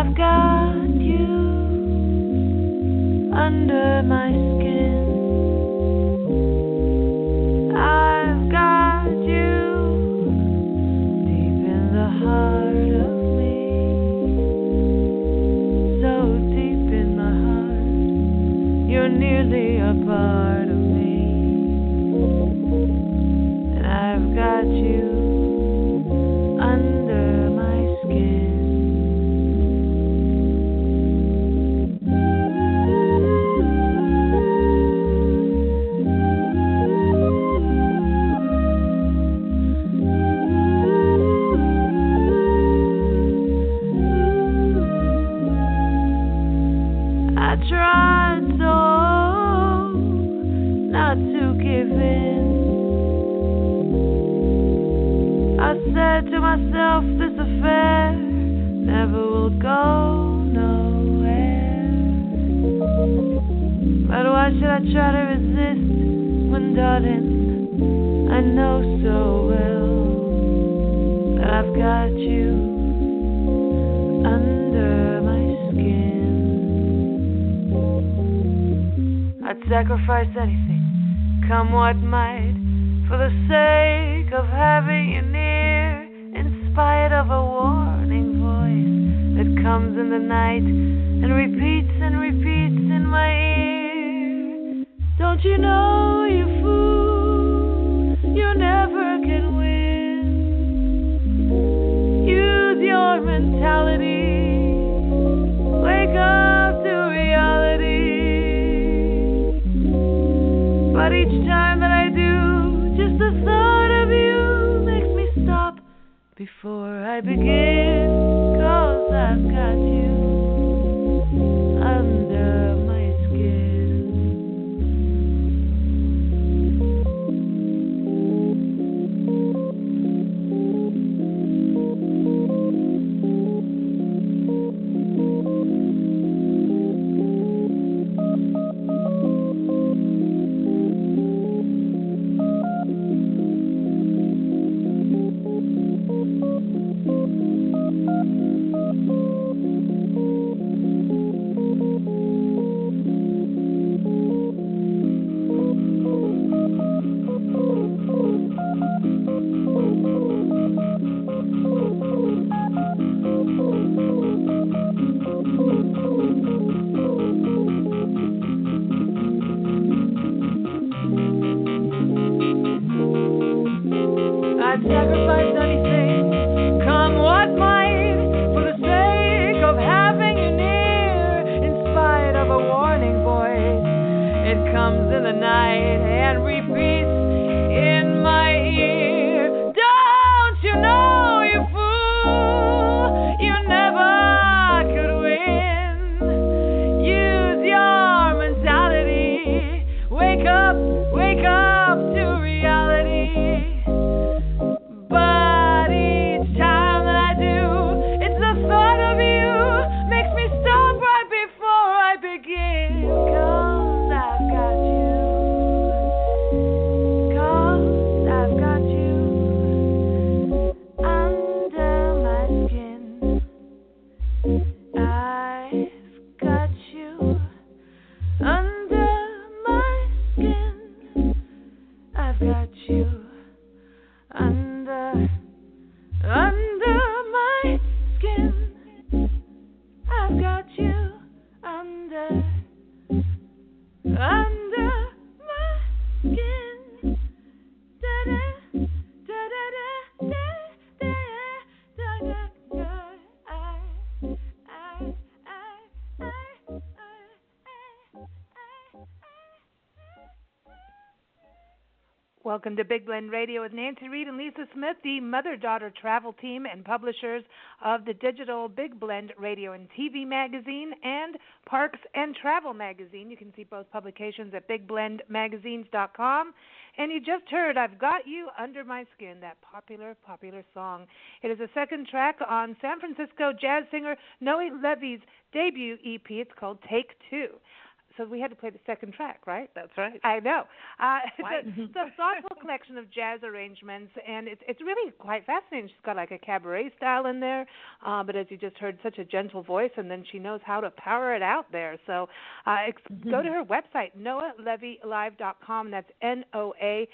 I've got you under my skin. I've got you deep in the heart of me. So deep in my heart, you're nearly a part of me. And I've got you under my skin. I tried so not to give in. I said to myself, this affair never will go nowhere. But why should I try to resist when, darling, I know so well that I've got you under my skin. I'd sacrifice anything, come what might, for the sake of having you near, in spite of a warning voice that comes in the night and repeats in my ear. Don't you know, you fool, you never can win. Use your mentality, wake up to reality. But each time that I do, just the thought of you makes me stop before I begin. 'Cause I've got you under my skin. I'd sacrifice anything, come what might, for the sake of having you near, in spite of a warning voice. It comes in the night and repeats in my ear. Don't you know, you fool, you never could win. Use your mentality, wake up to reality. But each time that I do, it's the thought of you makes me stop right before I begin. 'Cause I've got you. 'Cause I've got you under my skin. I've got you under my skin. I've got you under my skin. I've got you under my skin. Da-da, da-da-da, da-da-da, Welcome to Big Blend Radio with Nancy Reed and Lisa Smith, the mother-daughter travel team and publishers of the digital Big Blend Radio and TV magazine and Parks and Travel magazine. You can see both publications at bigblendmagazines.com. And you just heard I've Got You Under My Skin, that popular song. It is the second track on San Francisco jazz singer Noa Levy's debut EP. It's called Take Two. so we had to play the second track, right? That's right. I know. Right. It's a thoughtful collection of jazz arrangements, and it's really quite fascinating. She's got like a cabaret style in there, but as you just heard, such a gentle voice, and then she knows how to power it out there. So go to her website, noalevylive.com. That's NoaLevy,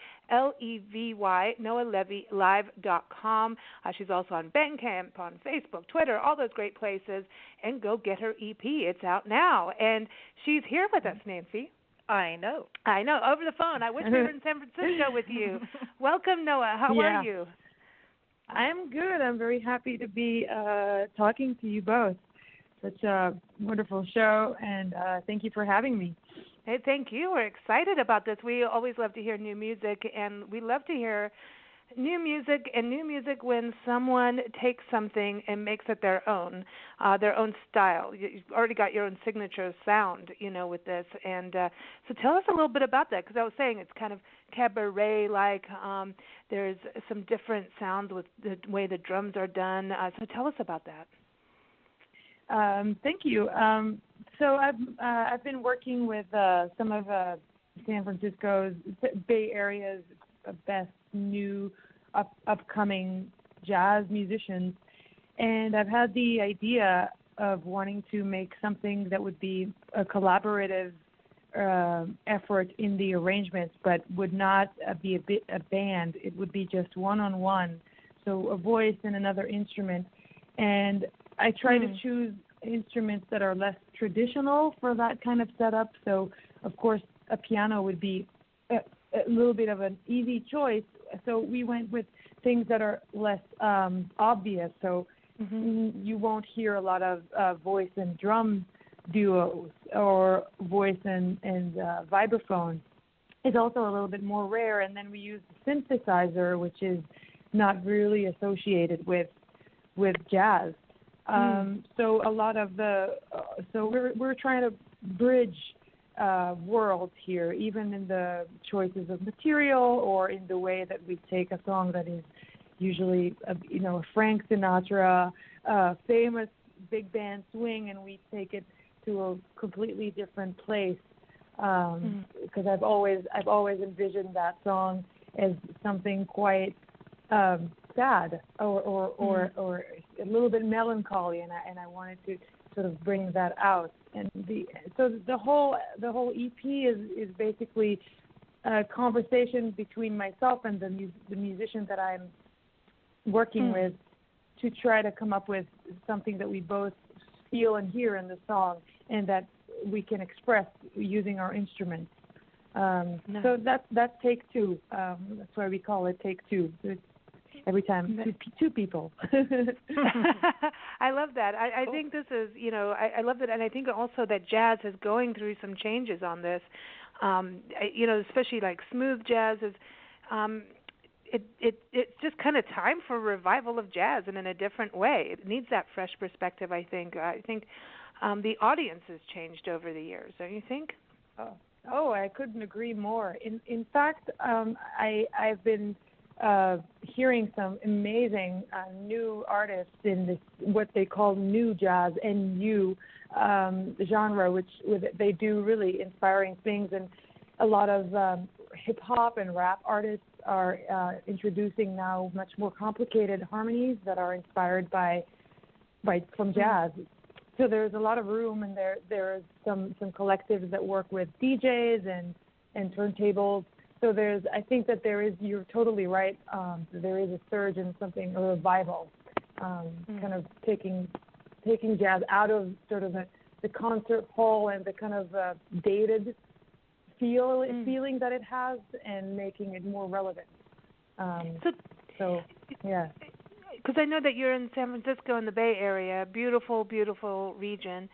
noalevylive.com. She's also on Bandcamp, on Facebook, Twitter, all those great places, and go get her EP. It's out now, and she's here with us, Nancy. I know. Over the phone. I wish we were in San Francisco with you. Welcome, Noa. How are you? I'm good. I'm very happy to be talking to you both. Such a wonderful show, and thank you for having me. Hey, thank you. We're excited about this. We always love to hear new music, and we love to hear new music when someone takes something and makes it their own style. You've already got your own signature sound, with this. And so tell us a little bit about that, because I was saying it's kind of cabaret-like. There's some different sounds with the way the drums are done. So tell us about that. Thank you. So I've been working with some of San Francisco's Bay Area's best new upcoming jazz musicians, and I've had the idea of wanting to make something that would be a collaborative effort in the arrangements, but would not be a band. It would be just one-on-one, so a voice and another instrument. And I try to choose instruments that are less traditional for that kind of setup. So, of course, a piano would be a little bit of an easy choice. So we went with things that are less obvious. So you won't hear a lot of voice and drum duos or voice and vibraphone. It's also a little bit more rare. And then we use the synthesizer, which is not really associated with jazz. So a lot of so we're trying to bridge worlds here, even in the choices of material or in the way that we take a song that is usually a Frank Sinatra famous big band swing, and we take it to a completely different place. Because I've always envisioned that song as something quite sad or a little bit melancholy, and I wanted to sort of bring that out. And the whole EP is basically a conversation between myself and the musician that I'm working with, to try to come up with something that we both feel and hear in the song, and that we can express using our instruments. So that's take two. That's why we call it take two. It's every time two people. I love that. I think this is, I love that, and I think also that jazz is going through some changes on this. Especially like smooth jazz is. It's just kind of time for a revival of jazz, and in a different way. It needs that fresh perspective, I think. I think the audience has changed over the years, don't you think? Oh, I couldn't agree more. In fact, I've been hearing some amazing new artists in this what they call new jazz, NU genre, which they do really inspiring things, and a lot of hip hop and rap artists are introducing now much more complicated harmonies that are inspired from jazz. So there's a lot of room, and there's some collectives that work with DJs and turntables. So I think that you're totally right. There is a surge in something, a revival, kind of taking jazz out of sort of the concert hall and the kind of dated feeling that it has, and making it more relevant. So yeah. Because I know that you're in San Francisco in the Bay Area, beautiful, beautiful region,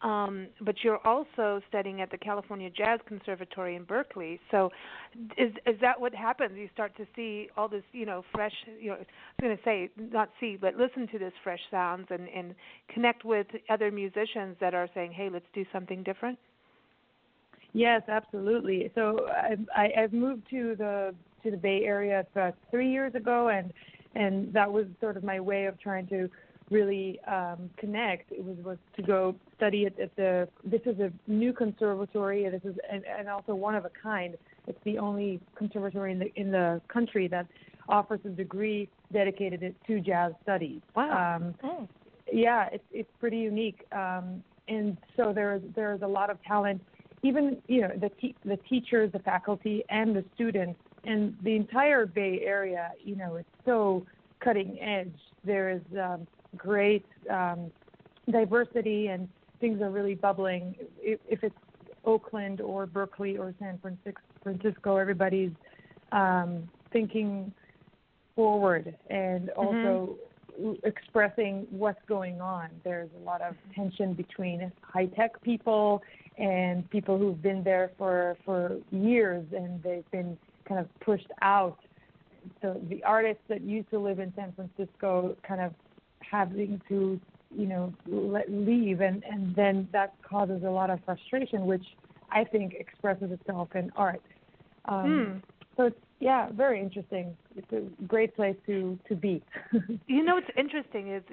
but you're also studying at the California Jazz Conservatory in Berkeley. So is that what happens? You start to see all this, fresh, I was going to say, not see, but listen to this fresh sounds and connect with other musicians that are saying, hey, let's do something different? Yes, absolutely. So I've moved to the Bay Area about 3 years ago, and that was sort of my way of trying to really connect, it was to go study at this is a new conservatory. This is and also one of a kind. It's the only conservatory in the country that offers a degree dedicated to jazz studies. Wow. Yeah, it's pretty unique. And so there's a lot of talent. Even the teachers, the faculty, and the students, and the entire Bay Area. It's so cutting edge. There is great diversity, and things are really bubbling. If it's Oakland or Berkeley or San Francisco, everybody's thinking forward and also expressing what's going on. There's a lot of tension between high-tech people and people who've been there for years, and they've been kind of pushed out. So the artists that used to live in San Francisco kind of having to, leave, and then that causes a lot of frustration, which I think expresses itself in art. So it's, very interesting. It's a great place to be. What's interesting is,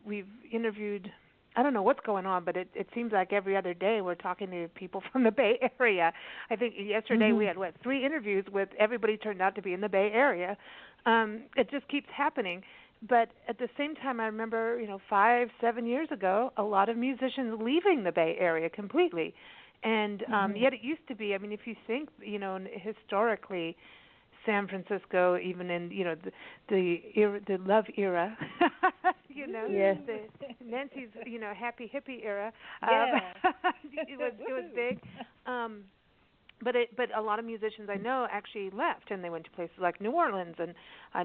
we've interviewed, I don't know what's going on, but it seems like every other day we're talking to people from the Bay Area. I think yesterday we had, 3 interviews with everybody turned out to be in the Bay Area. It just keeps happening. But at the same time, I remember, 5-7 years ago, a lot of musicians leaving the Bay Area completely. And yet it used to be, if you think, historically, San Francisco, even in, the love era, yes. the Nancy's, happy hippie era, it was big. But a lot of musicians I know actually left, and they went to places like New Orleans and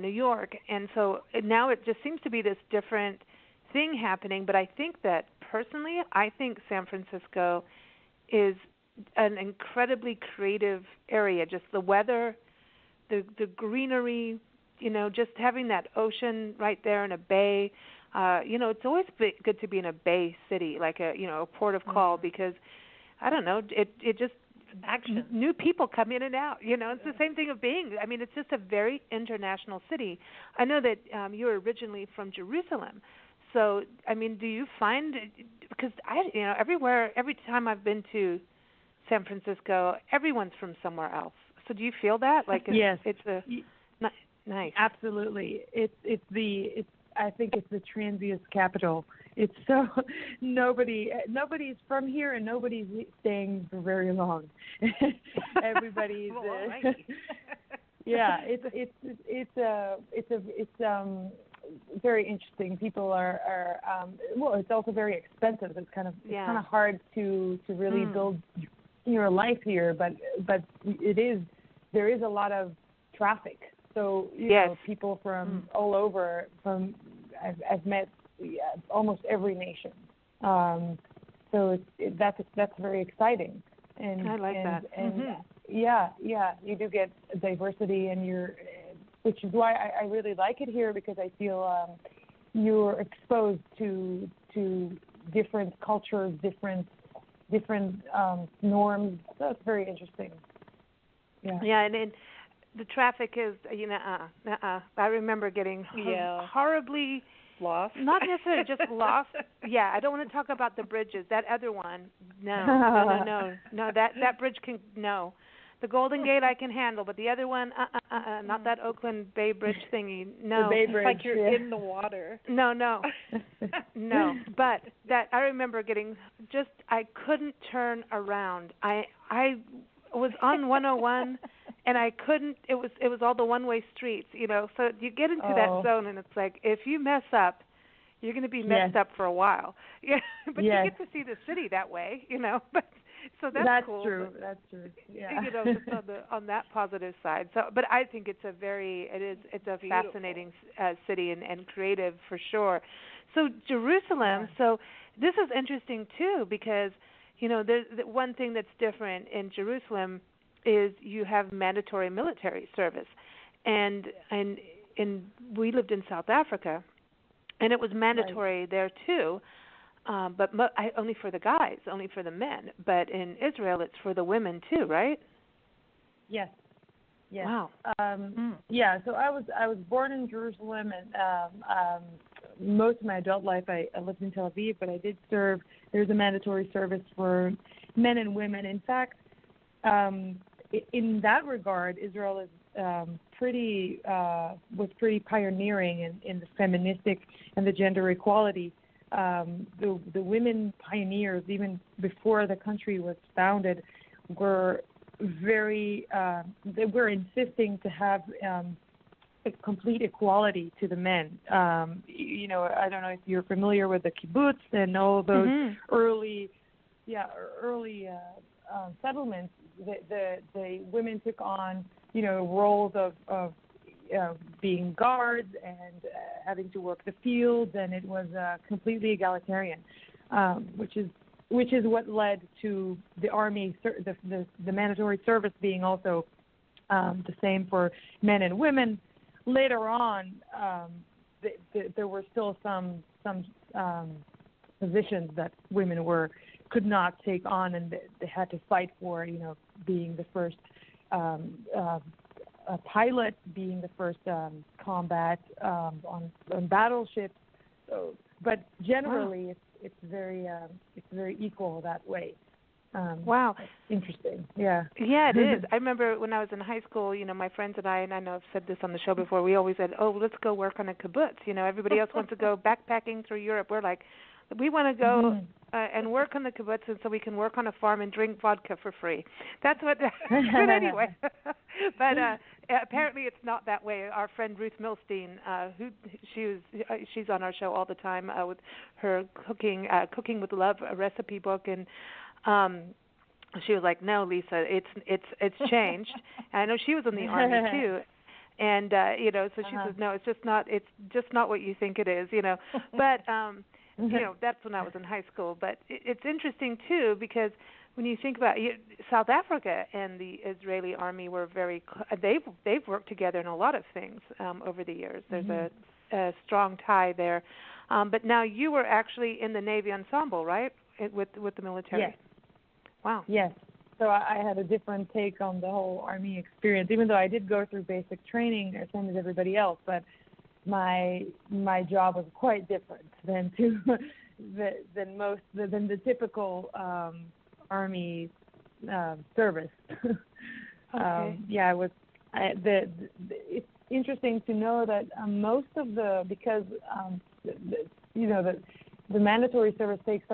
New York, and so now it just seems to be this different thing happening. But I think that personally, San Francisco is an incredibly creative area. Just the weather, the greenery, just having that ocean right there in a bay. It's always good to be in a bay city, like a port of call, because I don't know, it just action. New people come in and out. It's the same thing of being. It's just a very international city. I know that you're originally from Jerusalem. So, do you find, because every time I've been to San Francisco, everyone's from somewhere else. So do you feel that? Yes. It's nice. Absolutely. I think it's the transience capital. It's so nobody's from here, and nobody's staying for very long. Everybody's it's very interesting. People are it's also very expensive. It's kind of hard to really build your life here, but there is a lot of traffic. So people from all over. I've met almost every nation. So that's very exciting. And I like that. And you do get diversity, which is why I really like it here, because I feel you're exposed to different cultures, different norms. So it's very interesting. Yeah, and the traffic is, I remember getting horribly lost. Not necessarily just lost. Yeah, I don't want to talk about the bridges. That other one, no. That bridge can no. The Golden Gate I can handle, but the other one, not that Oakland Bay Bridge thingy. No, the Bay Bridge, like you're in the water. No. But that I remember getting I couldn't turn around. I was on 101, and I couldn't. It was all the one-way streets, So you get into that zone, and it's like if you mess up, you're going to be messed up for a while. Yeah, but you get to see the city that way, But so that's cool. That's true. Yeah. Just on that positive side. So, but I think it's a beautiful, fascinating city and creative for sure. So Jerusalem. Yeah. So this is interesting too, because there's one thing that's different in Jerusalem is you have mandatory military service, and we lived in South Africa, and it was mandatory there too. But only for the guys, only for the men. But in Israel, it's for the women too, right? Yes. Wow. Yeah. So I was born in Jerusalem, and most of my adult life, I lived in Tel Aviv, but I did serve. There's a mandatory service for men and women. In fact, in that regard, Israel is was pretty pioneering in the feministic and the gender equality. The women pioneers, even before the country was founded, were they were insisting to have a complete equality to the men. You know, I don't know if you're familiar with the kibbutz and all those early settlements. The women took on, you know, roles of being guards and having to work the fields, and it was completely egalitarian, which is what led to the army, the mandatory service being also the same for men and women. Later on, there were still some positions that women could not take on, and they had to fight for, you know, being the first a pilot, being the first combat on battleships. So, but generally, it's very equal that way. Wow. Interesting. Yeah. Yeah, it is. I remember when I was in high school, you know, my friends and I know I've said this on the show before, we always said, oh, let's go work on a kibbutz. You know, everybody else wants to go backpacking through Europe. We're like, we want to go and work on the kibbutz, and so we can work on a farm and drink vodka for free. That's what. But anyway, but apparently it's not that way. Our friend Ruth Milstein, she's on our show all the time with her Cooking with Love, a recipe book, and she was like, no, Lisa, it's changed. And I know she was in the army too. And you know, so she says, no, it's just not what you think it is, you know. But you know, that's when I was in high school. But it's interesting too, because when you think about it, South Africa and the Israeli army were they've worked together in a lot of things over the years. There's a strong tie there. But now you were actually in the Navy ensemble, right? With the military. Yes. Wow. Yes. So I had a different take on the whole army experience, even though I did go through basic training, same as everybody else. But my job was quite different than the typical army service. Okay. Yeah, it's interesting to know that most of the mandatory service takes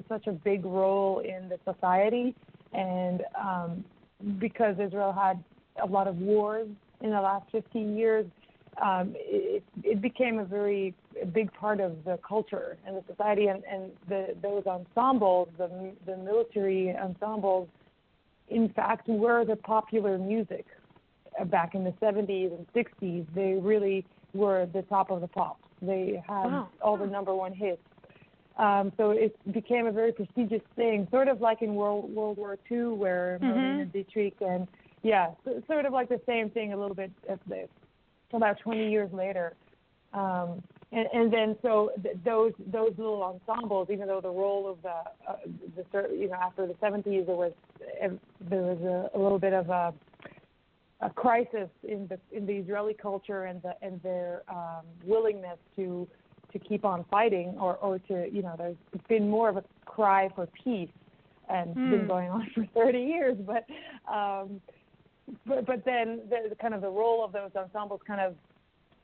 such a big role in the society, and because Israel had a lot of wars in the last 15 years, it became a very big part of the culture and the society, and those ensembles, the military ensembles, in fact, were the popular music back in the 70s and 60s. They really were the top of the pops. They had all the number one hits. So it became a very prestigious thing, sort of like in World War II, where Marlene Dietrich and sort of like the same thing a little bit about 20 years later. And then so those little ensembles, even though the role of after the 70s there was a little bit of a crisis in the Israeli culture and their willingness to keep on fighting or to, you know, there's been more of a cry for peace, and it's been going on for 30 years, but then the kind of the role of those ensembles kind of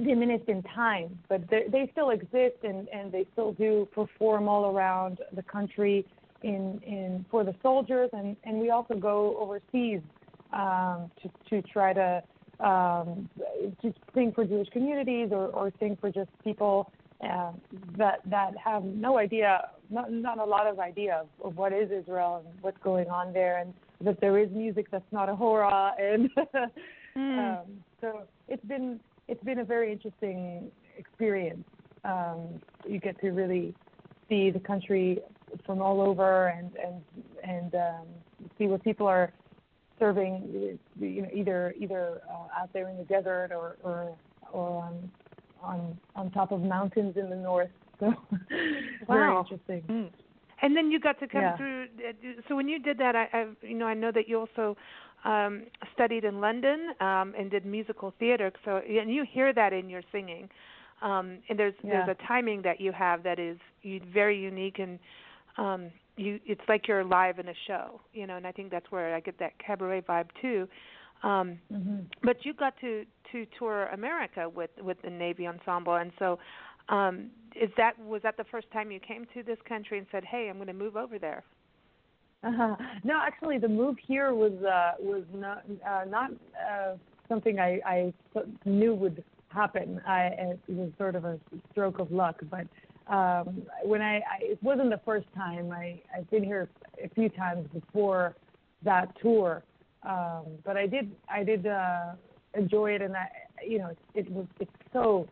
diminished in time, but they still exist, and they still do perform all around the country for the soldiers, and we also go overseas to try to sing for Jewish communities or sing for just people that have no idea, not a lot of idea of what is Israel and what's going on there, and that there is music that's not a horror, and so it's been a very interesting experience. You get to really see the country from all over, and see what people are serving, you know, either out there in the desert or on top of mountains in the north. So very interesting. And then you got to come through. So when you did that, I know that you also studied in London and did musical theater. So and you hear that in your singing. And there's a timing that you have that is very unique, and it's like you're live in a show, and I think that's where I get that cabaret vibe too. But you got to tour America with the Navy Ensemble, and so was that the first time you came to this country and said, "Hey, I'm going to move over there"? No, actually, the move here was not something I knew would happen. It was sort of a stroke of luck, but when it wasn't the first time. I've been here a few times before that tour, but I did enjoy it, and it's so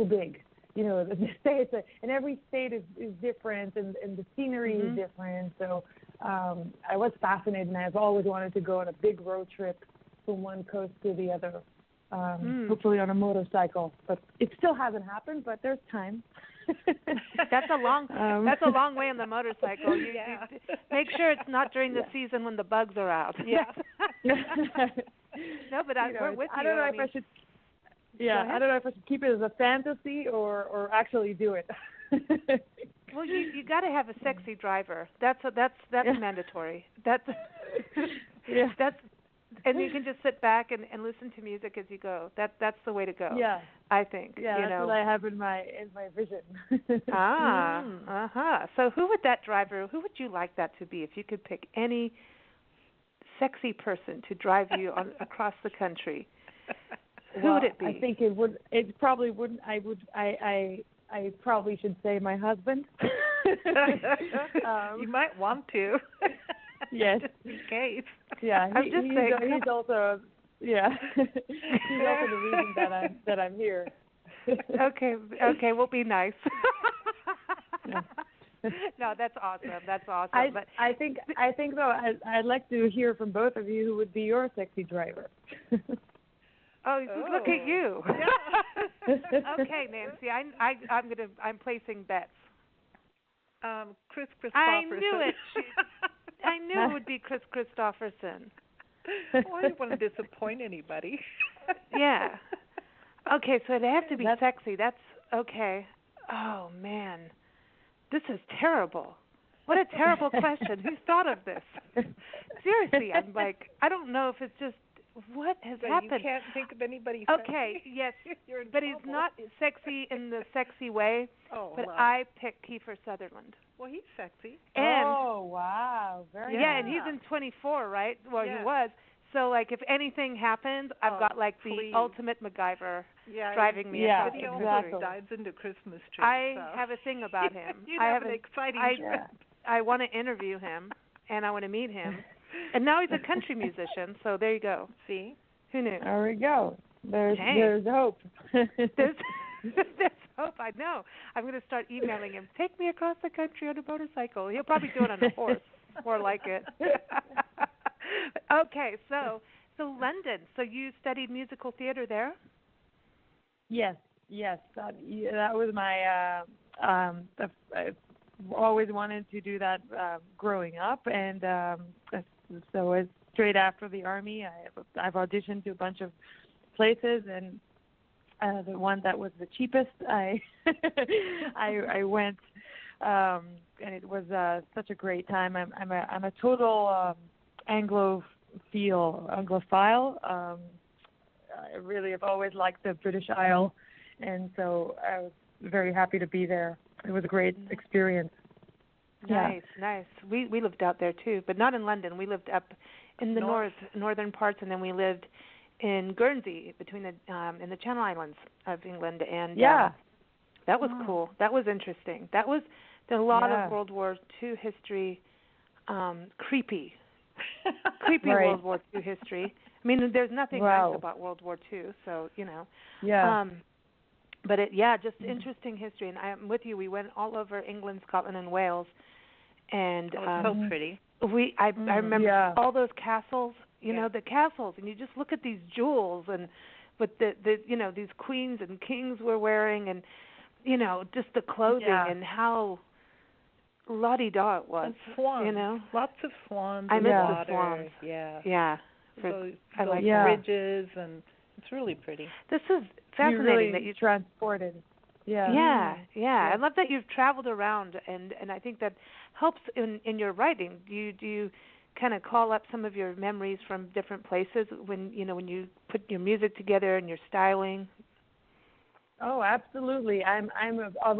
big. The states, and every state is different, and the scenery is different. So I was fascinated, and I've always wanted to go on a big road trip from one coast to the other, hopefully on a motorcycle. But it still hasn't happened, but there's time. That's a long way on the motorcycle. You make sure it's not during the season when the bugs are out. Yeah. No, but we're with you. I don't know if I should. Yeah, I don't know if I should keep it as a fantasy or actually do it. Well, you got to have a sexy driver. That's mandatory. That's and you can just sit back and listen to music as you go. That's the way to go. Yeah, I think. Yeah, that's what I have in my vision. So who would you like that to be if you could pick any sexy person to drive you across the country? Who would it be? I think it probably wouldn't. I probably should say my husband. You might want to. Yes. In case. Yeah. I'm just saying. He's also. Yeah. He's also the reason that I'm here. Okay. We'll be nice. Yeah. No, that's awesome. But I think though I'd like to hear from both of you who would be your sexy driver. Oh, look at you. Yeah. Okay, Nancy, I'm placing bets. Chris Christopherson. I knew it. I knew it would be Chris Christopherson. Well, I didn't want to disappoint anybody. Yeah. Okay, so it'd have to be sexy. That's okay. Oh man, this is terrible. What a terrible question. Who's thought of this? Seriously, I'm like, I don't know if it's just. What has happened? You can't think of anybody sexy? Okay, yes, but he's not sexy in the sexy way. Oh, but well. I picked Kiefer Sutherland. Well, he's sexy. And, wow, very yeah, nice. and he's in 24, right? Well, yeah. he was. So, like, if anything happened, I've got like the ultimate MacGyver driving me across the country. Exactly. Dives into Christmas tree. I have a thing about him. I have an exciting trip. I want to interview him, and I want to meet him. And now he's a country musician, so there you go. See? Who knew? There we go. There's hope. There's hope. I know. I'm going to start emailing him. Take me across the country on a motorcycle. He'll probably do it on a horse. More like it. Okay, so London. So you studied musical theater there? Yes. That was my. I've always wanted to do that growing up, and so it's straight after the Army, I've auditioned to a bunch of places, and the one that was the cheapest, I went, and it was such a great time. I'm a total Anglophile. I really have always liked the British Isle, and so I was very happy to be there. It was a great experience. Nice. We lived out there too, but not in London. We lived up in the northern parts, and then we lived in Guernsey, between the in the Channel Islands of England, and that was cool. That was interesting. That was a lot of World War II history, creepy right. World War II history. I mean, there's nothing nice about World War II, so but just interesting history. And I'm with you. We went all over England, Scotland, and Wales, and so pretty. I remember all those castles. You know, the castles, and you just look at these jewels and with the these queens and kings were wearing, and just the clothing and how la-di-da it was. And swans. Lots of swans. I miss the swans. Yeah. Yeah. Those I like bridges and It's really pretty. This is fascinating really that you transported. Yeah. Yeah. I love that you've traveled around, and I think that helps in your writing. Do you kind of call up some of your memories from different places when you put your music together and your styling? Oh, absolutely. I've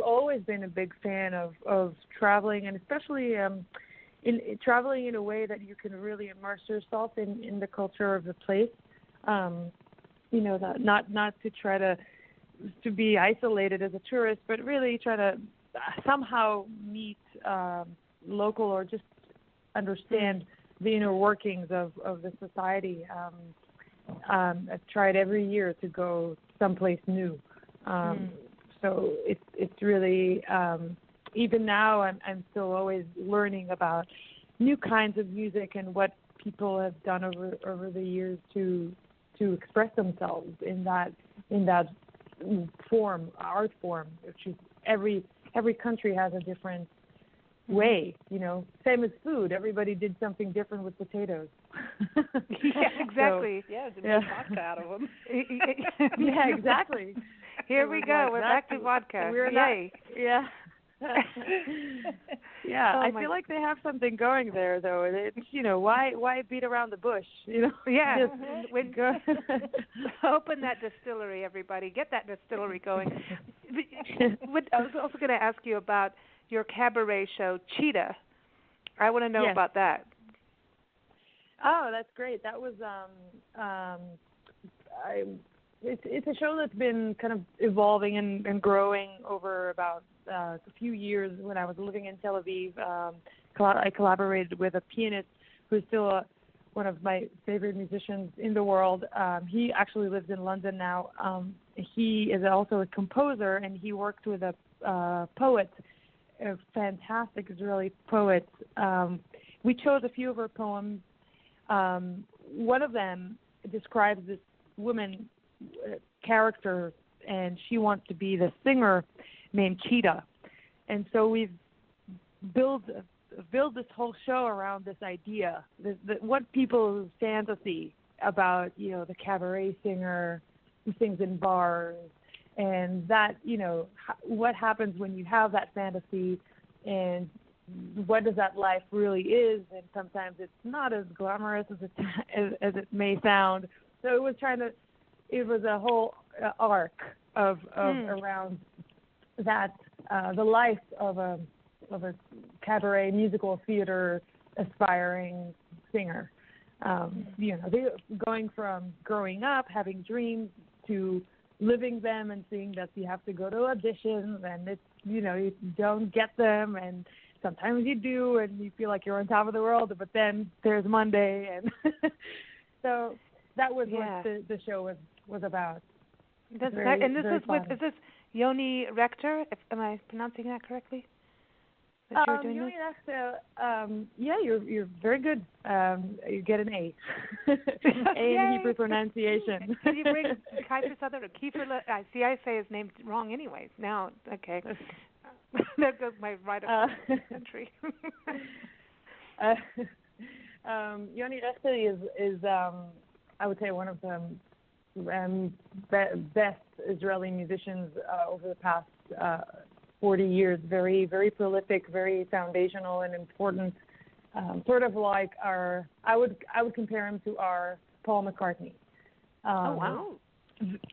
always been a big fan of traveling, and especially in traveling in a way that you can really immerse yourself in the culture of the place. Not to try to be isolated as a tourist, but really try to somehow meet local or just understand the inner workings of the society. I've tried every year to go someplace new. So it's really even now I'm still always learning about new kinds of music and what people have done over the years to express themselves in that art form, which is every country has a different way, Same as food. Everybody did something different with potatoes. Yeah, exactly. To make vodka out of them. Yeah, exactly. Here we go. We're back to vodka. Yay. Yeah. Yeah, Oh, I feel like they have something going there, though. It's, why beat around the bush, Yeah. Go. Open that distillery, everybody. Get that distillery going. I was also going to ask you about your cabaret show, Cheetah. I want to know about that. Oh, that's great. That was it's a show that's been kind of evolving and growing over about a few years. When I was living in Tel Aviv, I collaborated with a pianist who's still one of my favorite musicians in the world. He actually lives in London now. He is also a composer, and he worked with a poet, a fantastic Israeli poet. We chose a few of her poems. One of them describes this woman character, and she wants to be the singer named Cheetah. And so we've built this whole show around this idea, what people's fantasy about, the cabaret singer who sings in bars, and that, what happens when you have that fantasy, and what does that life really is, and sometimes it's not as glamorous as it may sound. So it was a whole arc of around that, the life of a cabaret musical theater aspiring singer. They going from growing up, having dreams, to living them and seeing that you have to go to auditions, and it's, you don't get them, and sometimes you do, and you feel like you're on top of the world, but then there's Monday, and so that was what the show was about. That's very, and this is this Yoni Rector? Am I pronouncing that correctly? Yoni Rector, you're very good. You get an A. A in Hebrew pronunciation. Can you bring Kiefer Sutherland or Kiefer? I say his name wrong anyways. Now, okay. There goes my right of country. Yoni Rector is I would say one of the best Israeli musicians over the past 40 years. Very, very prolific, very foundational and important. Sort of like I would compare him to our Paul McCartney. Oh wow!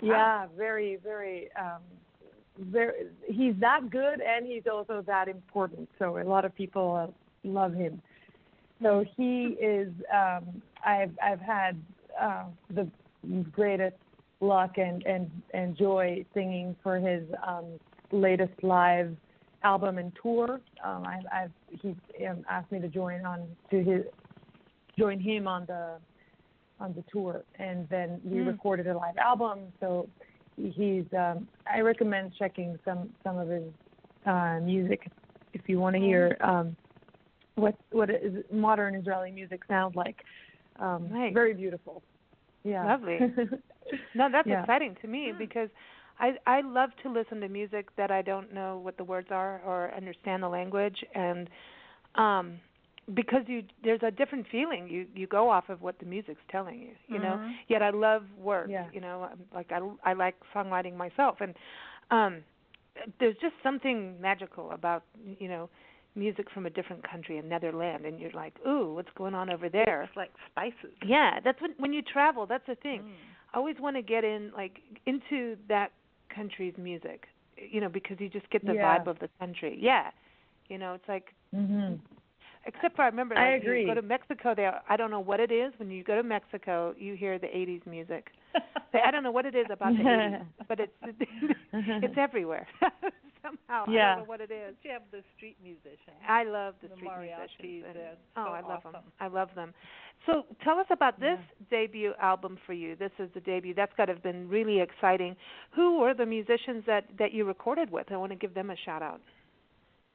Yeah, very, very. He's that good, and he's also that important. So a lot of people love him. So he is. I've had the greatest luck and joy singing for his latest live album and tour. He asked me to join him on the tour, and then we recorded a live album. So he's. I recommend checking some of his music if you want to hear what is modern Israeli music sounds like. Nice. Very beautiful. Yeah. Lovely. No, that's exciting to me because I love to listen to music that I don't know what the words are or understand the language, and because there's a different feeling. You go off of what the music's telling you, you know. Yet I love work, you know. Like I like songwriting myself, and there's just something magical about, you know, music from a different country, a Netherlands, and you're like, ooh, what's going on over there? It's like spices. Yeah, that's when you travel. That's the thing. I always want to get into that country's music, you know, because you just get the vibe of the country. Yeah, you know, it's like. Except for I remember, like, agree. You go to Mexico. I don't know what it is. When you go to Mexico, you hear the '80s music. I don't know what it is about the '80s, but it's everywhere somehow. I don't know what it is. You have the street musicians. I love the street musicians. I love them. I love them. So tell us about this debut album for you. This is the debut. That's got to have been really exciting. Who were the musicians that you recorded with? I want to give them a shout out.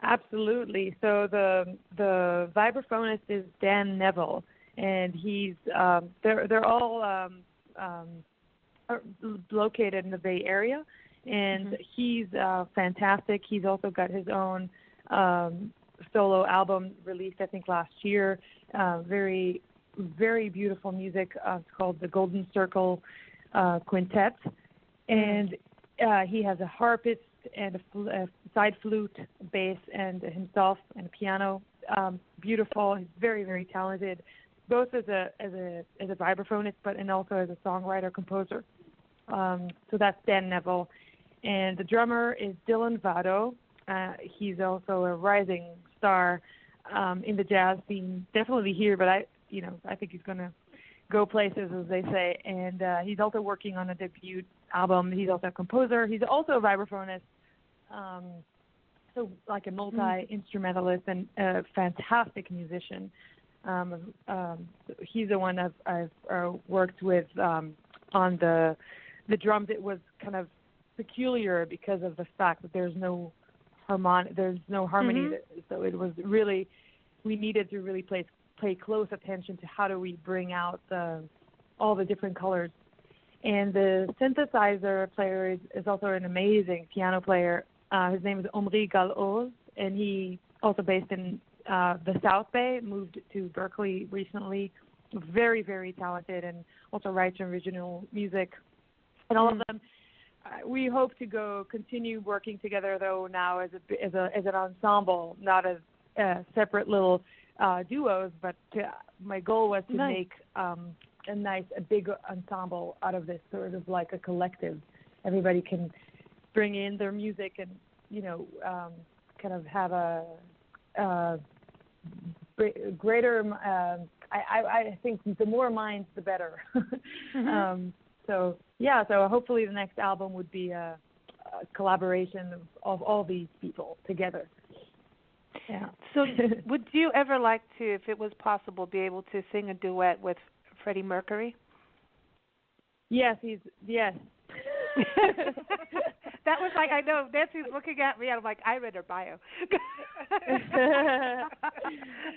Absolutely. So the vibraphonist is Dan Neville, and he's they're all are located in the Bay Area, and he's fantastic. He's also got his own solo album released, I think, last year. Very, very beautiful music. It's called the Golden Circle Quintet, and he has a harpist and a side flute, bass, and himself and a piano. Beautiful. He's very, very talented, both as a vibraphonist, and also as a songwriter composer. So that's Dan Neville, and the drummer is Dylan Vado. He's also a rising star in the jazz scene, definitely here, but I think he's going to go places, as they say. And he's also working on a debut album. He's also a composer. He's also a vibraphonist, so like a multi-instrumentalist and a fantastic musician. He's the one I've worked with on the drums. It was kind of peculiar because of the fact that there's no harmony. So it was really, we needed to really pay close attention to how do we bring out all the different colors. And the synthesizer player is also an amazing piano player. His name is Omri Gal-Oz, and he also based in the South Bay, moved to Berkeley recently. Very, very talented, and also writes original music. And all of them, we hope to continue working together, though, now as an ensemble, not as separate little duos. But my goal was to make a big ensemble out of this, sort of like a collective. Everybody can bring in their music and, kind of have a greater, I think the more minds, the better. So hopefully the next album would be a collaboration of all these people together. Yeah. So would you ever like to, if it was possible, be able to sing a duet with Freddie Mercury? Yes. That was like, I know, Nancy's looking at me, and I'm like, I read her bio.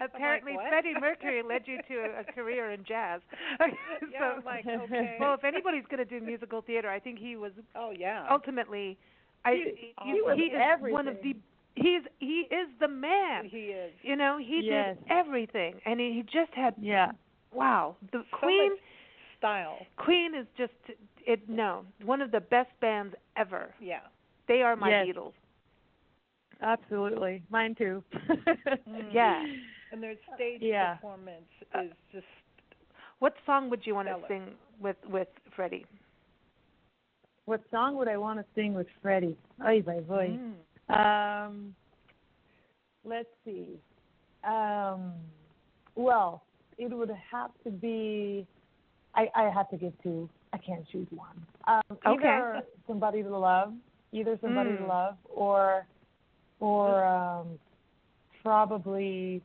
Apparently, like, Freddie Mercury led you to a career in jazz. Yeah, I'm like, okay. Well, if anybody's going to do musical theater, I think he was. Oh yeah. Ultimately, he is everything. One of the. He is the man. He is. He did everything, and he just had. Yeah. Wow, the so Queen. Much style. Queen is just one of the best bands ever. Yeah. They are my Beatles. Absolutely. Mine too. Yeah. And their stage performance is just. What song would you want to sing with Freddie? What song would I want to sing with Freddie? Oy vey vey. Let's see. Well, it would have to be. I have to give two. I can't choose one. Either Somebody to Love, or probably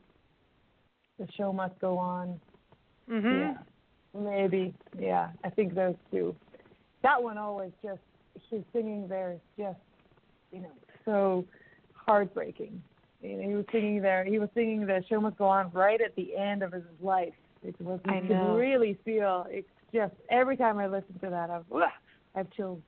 The Show Must Go On. Yeah, maybe. Yeah, I think those two. That one always just, his singing there is just, so heartbreaking. He was singing The Show Must Go On right at the end of his life. You could really feel, it's just, every time I listen to that, I have chills.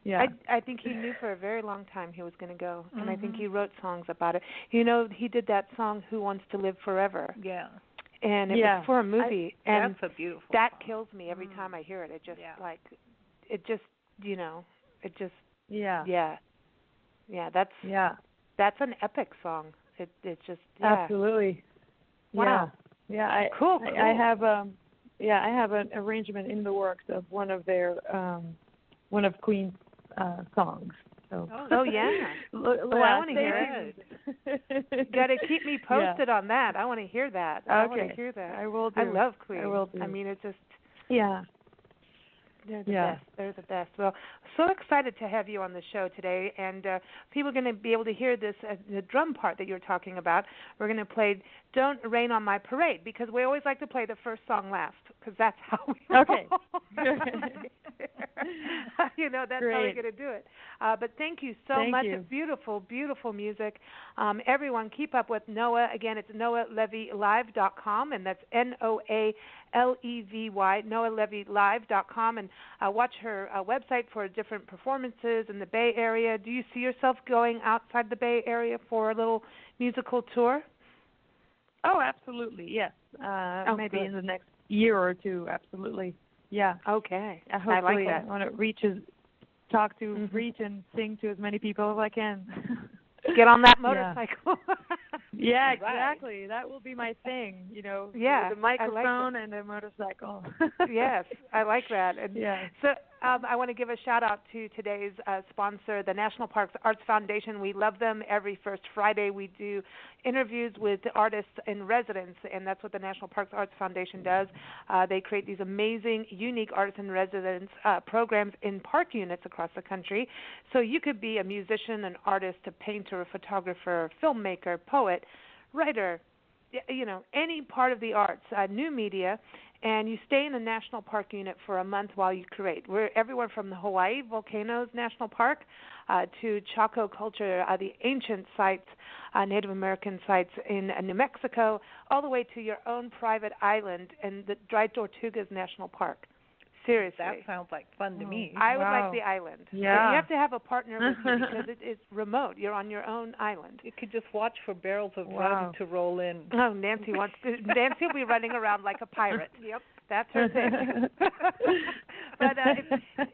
Yeah. I think he knew for a very long time he was going to go, and I think he Mm-hmm. wrote songs about it. You know, he did that song "Who Wants to Live Forever," Yeah. and it was for a movie, and that's a beautiful that song. kills me every time I hear it. It just like, it just, it just, Yeah. yeah. That's an epic song. It just Absolutely. Wow. Yeah. Cool. I have I have an arrangement in the works of one of their one of Queen's songs. So. Oh yeah. I want to hear it. Got to keep me posted on that. I want to hear that. Okay. I want to hear that. I will do. I love Queen. I will do. I mean, it's just they're the best. They're the best. Well, so excited to have you on the show today, and people are going to be able to hear this, the drum part that you're talking about. We're going to play "Don't Rain on My Parade" because we always like to play the first song last because that's how we Okay. That's Great. how we're going to do it. But thank you so much. You. Beautiful, beautiful music. Everyone, keep up with Noa. Again, it's NoaLevyLive.com, and that's NoaLevy, NoaLevyLive.com, and watch her website for different performances in the Bay Area. Do you see yourself going outside the Bay Area for a little musical tour? Oh, absolutely. Yes. Maybe good. in the next year or two. Absolutely. Yeah. Okay. Hopefully, I like that. I want to reach and sing to as many people as I can. Get on that motorcycle. Yeah, exactly. Right. That will be my thing, Yeah, the microphone and a motorcycle. Yes, I like that. And so I want to give a shout out to today's sponsor, the National Parks Arts Foundation. We love them. Every first Friday we do interviews with artists in residence, and that's what the National Parks Arts Foundation does. They create these amazing, unique artists in residence programs in park units across the country. So you could be a musician, an artist, a painter, a photographer, filmmaker, poet, writer, any part of the arts, new media, and you stay in a national park unit for a month while you create. We're everywhere from the Hawaii Volcanoes National Park to Chaco culture, the ancient sites, Native American sites in New Mexico, all the way to your own private island in the Dry Tortugas National Park. Seriously. That sounds like fun to me. I would like the island. Yeah. But you have to have a partner with you because it is remote. You're on your own island. You could just watch for barrels of rum to roll in. Oh, Nancy will be running around like a pirate. Yep. That's her thing. But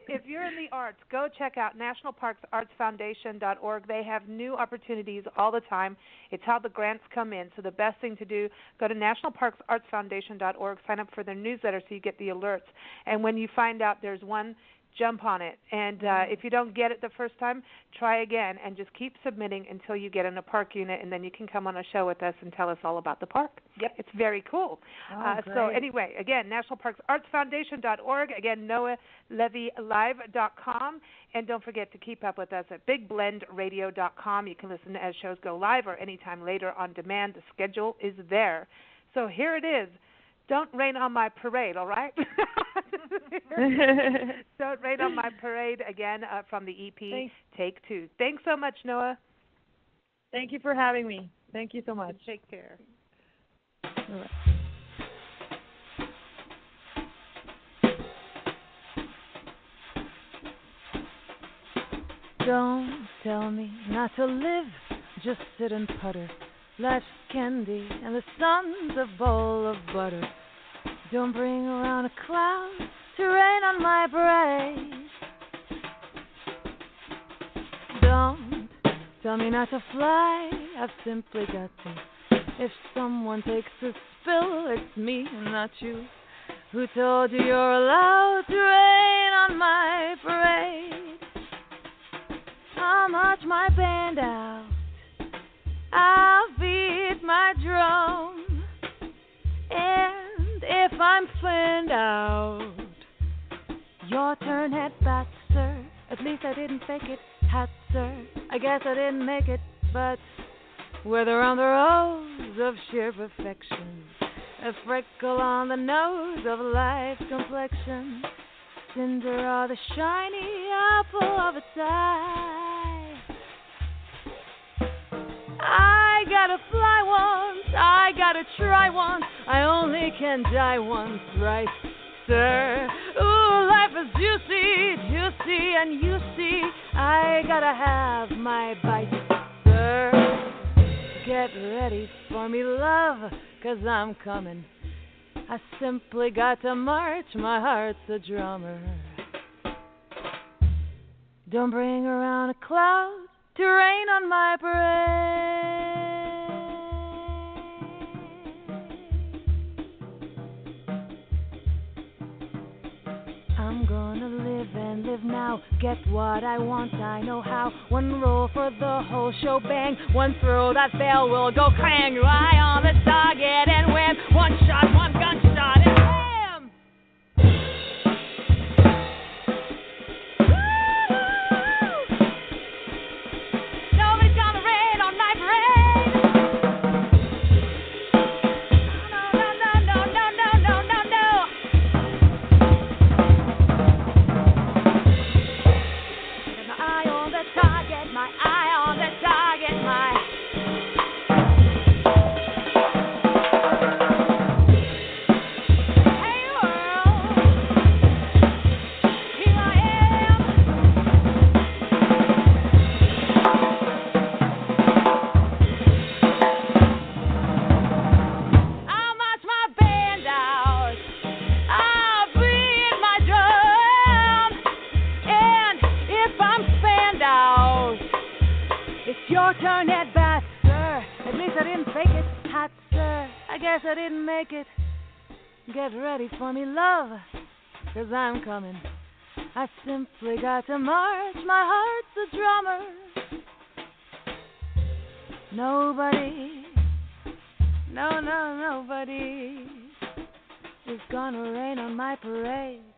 if you're in the arts, go check out nationalparksartsfoundation.org. They have new opportunities all the time. It's how the grants come in. So the best thing to do, go to nationalparksartsfoundation.org, sign up for their newsletter so you get the alerts. And when you find out there's one, jump on it. And if you don't get it the first time, try again and just keep submitting until you get in a park unit, and then you can come on a show with us and tell us all about the park. Yep. It's very cool. So anyway, again, nationalparksartsfoundation.org. Again, NoaLevyLive.com. And don't forget to keep up with us at BigBlendRadio.com. You can listen as shows go live or anytime later on demand. The schedule is there. So here it is. Don't Rain on My Parade, all right? Don't Rain on My Parade, again, from the EP, Take Two. Thanks so much, Noa. Thank you for having me. Thank you so much. Take care. All right. Don't tell me not to live, just sit and putter. Life's candy and the sun's a bowl of butter. Don't bring around a cloud to rain on my parade. Don't tell me not to fly, I've simply got to. If someone takes a spill, it's me and not you. Who told you you're allowed to rain on my parade? I'll march my band out, I'll beat my drum, and if I'm found out, your turn at bat, sir. At least I didn't fake it, hat, sir. I guess I didn't make it, but whether on the rose of sheer perfection, a freckle on the nose of life's complexion, cinder or the shiny apple of its eye, I gotta fly once, I gotta try once, I only can die once, right, sir? Ooh, life is juicy, juicy. see, and you see, I gotta have my bite, sir. Get ready for me, love, 'cause I'm coming. I simply got to march, my heart's a drummer. Don't bring around a cloud to rain on my parade. I'm gonna live and live now, get what I want, I know how. One roll for the whole show, bang. One throw that fail will go clang. Eye on the target and win. One shot, one gunshot, and bam! Nobody's gonna rain on my parade. No, no, no, no, no, no, no, no, no. My eye on the target, my eye on the target, my... Hey world, here I am. I'll march my band out, I'll beat my drum, and if I'm spanned out, it's your turn at bat, sir. At least I didn't fake it, hot sir. I guess I didn't make it. Get ready for me, love, 'cause I'm coming. I simply got to march, my heart's a drummer. Nobody, no, no, nobody is gonna rain on my parade.